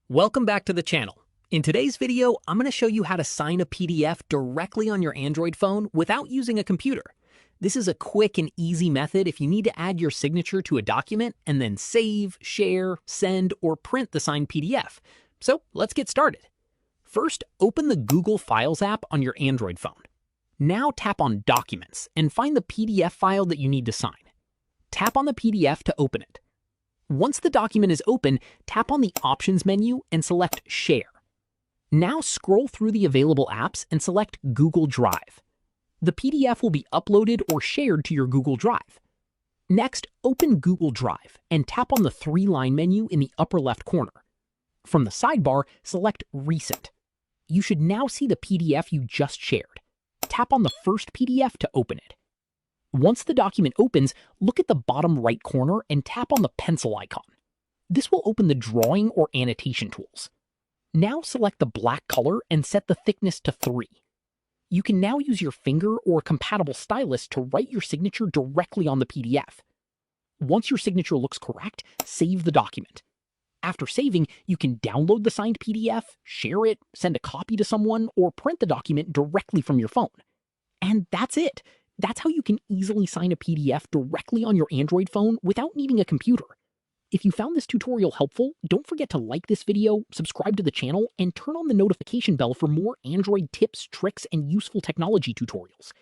Welcome back to the channel. In today's video, I'm going to show you how to sign a PDF directly on your Android phone without using a computer. This is a quick and easy method if you need to add your signature to a document and then save, share, send, or print the signed PDF. So let's get started. First, open the Google Files app on your Android phone. Now tap on Documents and find the PDF file that you need to sign. Tap on the PDF to open it. Once the document is open, tap on the Options menu and select Share. Now scroll through the available apps and select Google Drive. The PDF will be uploaded or shared to your Google Drive. Next, open Google Drive and tap on the three-line menu in the upper left corner. From the sidebar, select Recent. You should now see the PDF you just shared. Tap on the first PDF to open it. Once the document opens, look at the bottom right corner and tap on the pencil icon. This will open the drawing or annotation tools. Now select the black color and set the thickness to 3. You can now use your finger or a compatible stylus to write your signature directly on the PDF. Once your signature looks correct, save the document. After saving, you can download the signed PDF, share it, send a copy to someone, or print the document directly from your phone. And that's it. That's how you can easily sign a PDF directly on your Android phone without needing a computer. If you found this tutorial helpful, don't forget to like this video, subscribe to the channel, and turn on the notification bell for more Android tips, tricks, and useful technology tutorials.